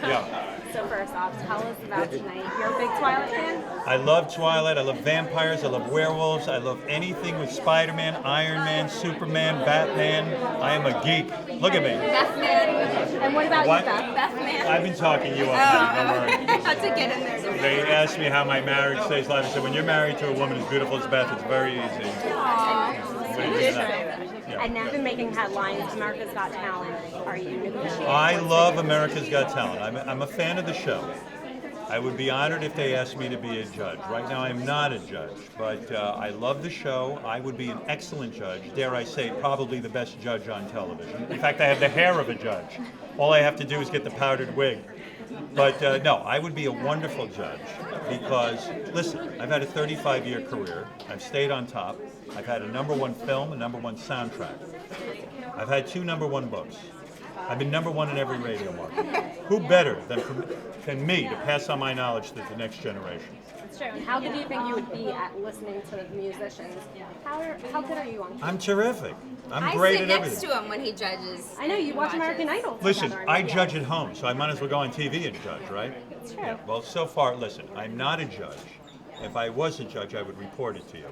Yeah. So first off, tell us about tonight. You're a big Twilight fan? I love Twilight. I love vampires. I love werewolves. I love anything with Spider-Man, Iron Man, Superman, Batman. I am a geek. Look at me. Bethman. And what about What? you, Beth? Bethman? I've been talking you up. Don't worry. Had to get in there. They asked me how my marriage stays alive. I said, when you're married to a woman as beautiful as Beth, it's very easy. What do you think of that? Yeah. And now been making headlines. America's Got Talent. Are you negotiating? I love America's Got Talent. I'm a fan of the show. I would be honored if they asked me to be a judge. Right now, I'm not a judge, but I love the show. I would be an excellent judge. Dare I say, probably the best judge on television. In fact, I have the hair of a judge. All I have to do is get the powdered wig. But no, I would be a wonderful judge because, listen, I've had a 35-year career. I've stayed on top. I've had a #1 film, a #1 soundtrack. I've had 2 #1 books. I've been #1 in every radio market. Who better than me to pass on my knowledge to the next generation? That's true. And how good do you think you would be at listening to the musicians? How good are you on? I'm terrific. I'm great at everything. I sit next to him when he judges. I know you watch American Idol. Listen, together, I yeah. judge at home, so I might as well go on TV and judge, right? That's true. Yeah, well, so far, listen, I'm not a judge. If I was a judge, I would report it to you.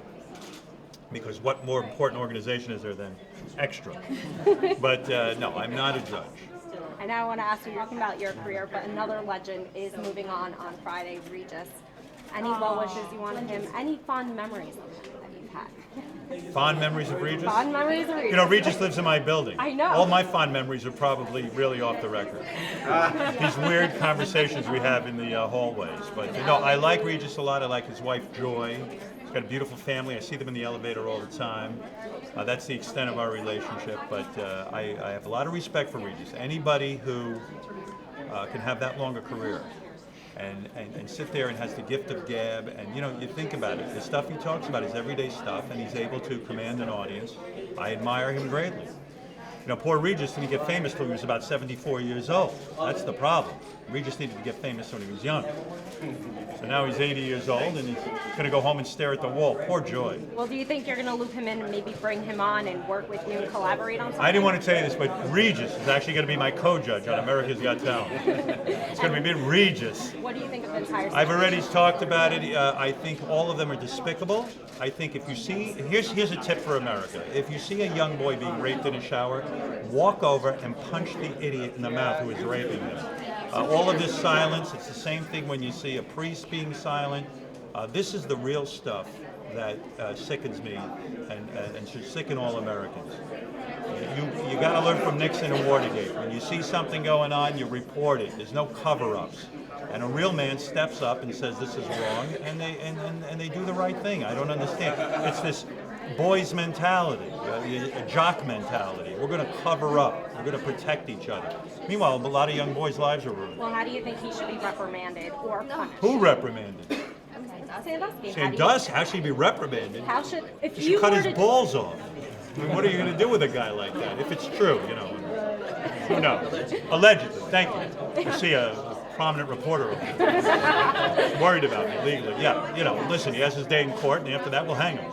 Because what more important organization is there than Extra? But no, I'm not a judge. I now want to ask you talking about your career, but another legend is moving on Friday, Regis. Any well wishes you want him? Any fond memories of him that you've had? Fond memories of Regis? Fond memories of Regis. You know, Regis lives in my building. I know. All my fond memories are probably really off the record. These weird conversations we have in the hallways. But no, I like Regis a lot. I like his wife, Joy. He's got a beautiful family. I see them in the elevator all the time. That's the extent of our relationship. But I have a lot of respect for Regis. Anybody who can have that long a career and sit there and has the gift of gab, and you know, you think about it, the stuff he talks about is everyday stuff, and he's able to command an audience. I admire him greatly. You know, poor Regis didn't get famous till he was about 74 years old. That's the problem. Regis needed to get famous when he was young. So now he's 80 years old, and he's going to go home and stare at the wall. Poor Joy. Well, do you think you're going to loop him in and maybe bring him on and work with you and collaborate on something? I didn't want to tell you this, but Regis is actually going to be my co-judge on America's Got Talent. It's going to be Regis. What do you think of the entire I've already talked about it. I think all of them are despicable. I think if you see, here's a tip for America. If you see a young boy being raped in a shower, walk over and punch the idiot in the mouth who is raping him. All of this silence, it's the same thing when you see a priest being silent. This is the real stuff that sickens me and should sicken all Americans. You got to learn from Nixon and Watergate. When you see something going on, you report it. There's no cover-ups. And a real man steps up and says this is wrong, and they do the right thing. I don't understand. It's this boys mentality, a jock mentality. We're going to cover up. We're going to protect each other. Meanwhile, a lot of young boys' lives are ruined. Well, how do you think he should be reprimanded or punished? Who reprimanded? Sandusky. Sandusky? How should he be reprimanded? How should if He you should cut were his to balls off. I mean, what are you going to do with a guy like that? If it's true, you know. Who knows? Allegedly. Thank you. I see a prominent reporter over there. Worried about me legally. Yeah, you know, listen, he has his day in court, and after that, we'll hang him.